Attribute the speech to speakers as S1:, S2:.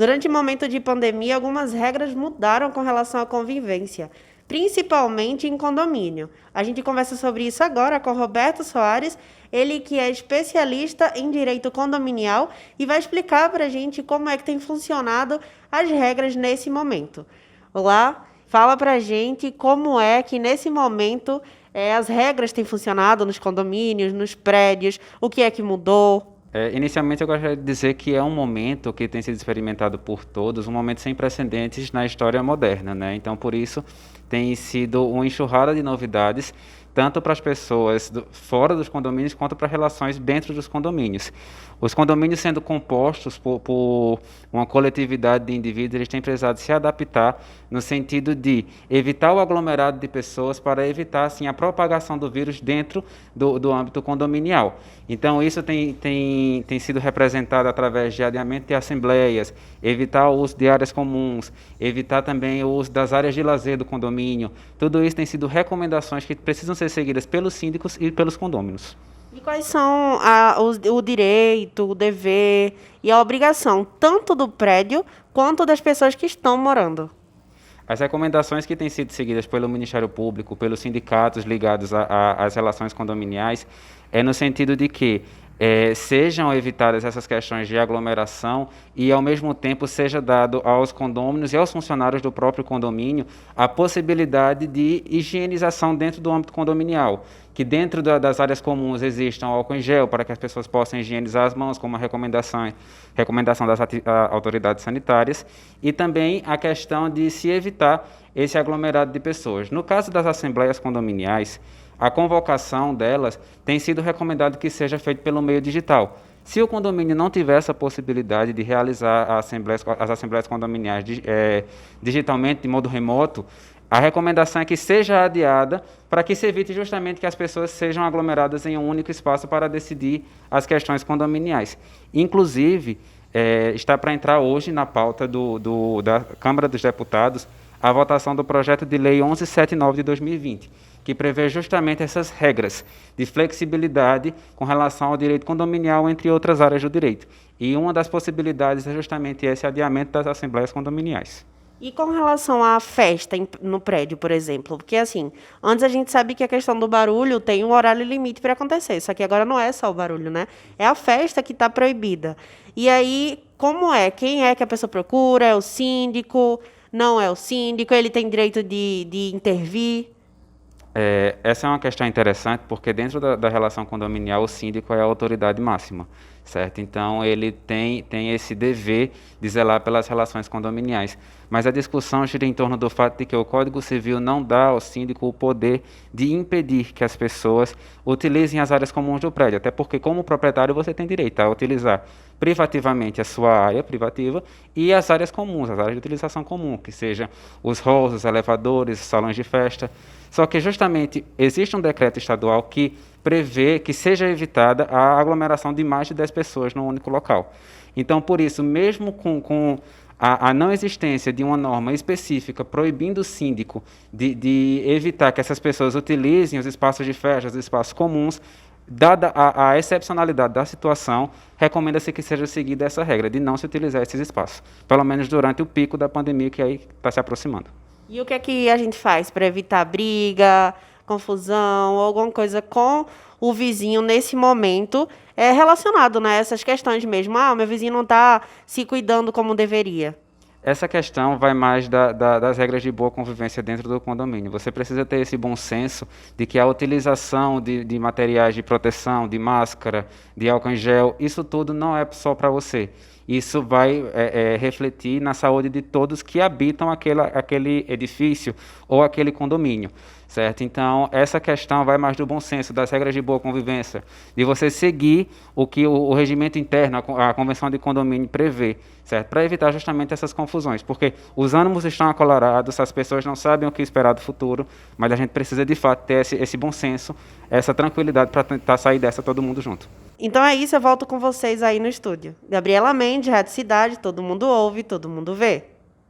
S1: Durante o momento de pandemia, algumas regras mudaram com relação à convivência, principalmente em condomínio. A gente conversa sobre isso agora com Roberto Soares, ele que é especialista em direito condominial e vai explicar para a gente como é que tem funcionado as regras nesse momento. Olá, fala para a gente como é que nesse momento as regras têm funcionado nos condomínios, nos prédios, o que é que mudou.
S2: Inicialmente, eu gostaria de dizer que é um momento que tem sido experimentado por todos, um momento sem precedentes na história moderna, né? Então, por isso, tem sido uma enxurrada de novidades, tanto para as pessoas fora dos condomínios, quanto para relações dentro dos condomínios. Os condomínios sendo compostos por uma coletividade de indivíduos, eles têm precisado se adaptar no sentido de evitar o aglomerado de pessoas para evitar, assim, a propagação do vírus dentro do âmbito condominial. Então, isso tem sido representado através de adiamento de assembleias, evitar o uso de áreas comuns, evitar também o uso das áreas de lazer do condomínio. Tudo isso tem sido recomendações que precisam ser seguidas pelos síndicos e pelos condôminos.
S1: E quais são o direito, o dever e a obrigação, tanto do prédio quanto das pessoas que estão morando?
S2: As recomendações que têm sido seguidas pelo Ministério Público, pelos sindicatos ligados às relações condominiais, é no sentido de que sejam evitadas essas questões de aglomeração e, ao mesmo tempo, seja dado aos condôminos e aos funcionários do próprio condomínio a possibilidade de higienização dentro do âmbito condominial, que dentro das áreas comuns existam álcool em gel para que as pessoas possam higienizar as mãos, como a recomendação das autoridades sanitárias, e também a questão de se evitar esse aglomerado de pessoas. No caso das assembleias condominiais, a convocação delas tem sido recomendado que seja feita pelo meio digital. Se o condomínio não tiver essa possibilidade de realizar as assembleias condominiais digitalmente, de modo remoto, a recomendação é que seja adiada para que se evite justamente que as pessoas sejam aglomeradas em um único espaço para decidir as questões condominiais. Inclusive, está para entrar hoje na pauta da Câmara dos Deputados a votação do projeto de lei 1179 de 2020, que prevê justamente essas regras de flexibilidade com relação ao direito condominial, entre outras áreas do direito. E uma das possibilidades é justamente esse adiamento das assembleias condominiais.
S1: E com relação à festa no prédio, por exemplo, porque assim, antes a gente sabe que a questão do barulho tem um horário limite para acontecer, só que agora não é só o barulho, né? É a festa que está proibida. E aí, como é? Quem é que a pessoa procura? É o síndico? Não é o síndico? Ele tem direito de intervir?
S2: Essa é uma questão interessante, porque dentro da relação condominial, o síndico é a autoridade máxima, certo? Então, ele tem esse dever de zelar pelas relações condominiais. Mas a discussão gira em torno do fato de que o Código Civil não dá ao síndico o poder de impedir que as pessoas utilizem as áreas comuns do prédio, até porque, como proprietário, você tem direito a utilizar privativamente a sua área privativa e as áreas comuns, as áreas de utilização comum, que sejam os halls, os elevadores, os salões de festa. Só que justamente existe um decreto estadual que prevê que seja evitada a aglomeração de mais de 10 pessoas num único local. Então, por isso, mesmo com a não existência de uma norma específica proibindo o síndico de evitar que essas pessoas utilizem os espaços de festa, os espaços comuns, dada a excepcionalidade da situação, recomenda-se que seja seguida essa regra de não se utilizar esses espaços, pelo menos durante o pico da pandemia que aí está se aproximando.
S1: E o que é que a gente faz para evitar briga, confusão ou alguma coisa com o vizinho nesse momento relacionado, né, a essas questões mesmo? Ah, o meu vizinho não está se cuidando como deveria.
S2: Essa questão vai mais das regras de boa convivência dentro do condomínio. Você precisa ter esse bom senso de que a utilização de materiais de proteção, de máscara, de álcool em gel, isso tudo não é só para você. Isso vai refletir na saúde de todos que habitam aquele edifício ou aquele condomínio, certo? Então, essa questão vai mais do bom senso, das regras de boa convivência, de você seguir o que o regimento interno, a convenção de condomínio prevê, certo? Para evitar justamente essas confusões, porque os ânimos estão acolorados, as pessoas não sabem o que esperar do futuro, mas a gente precisa, de fato, ter esse bom senso, essa tranquilidade para tentar sair dessa todo mundo junto.
S1: Então é isso, eu volto com vocês aí no estúdio. Gabriela Mendes, Rádio Cidade, todo mundo ouve, todo mundo vê.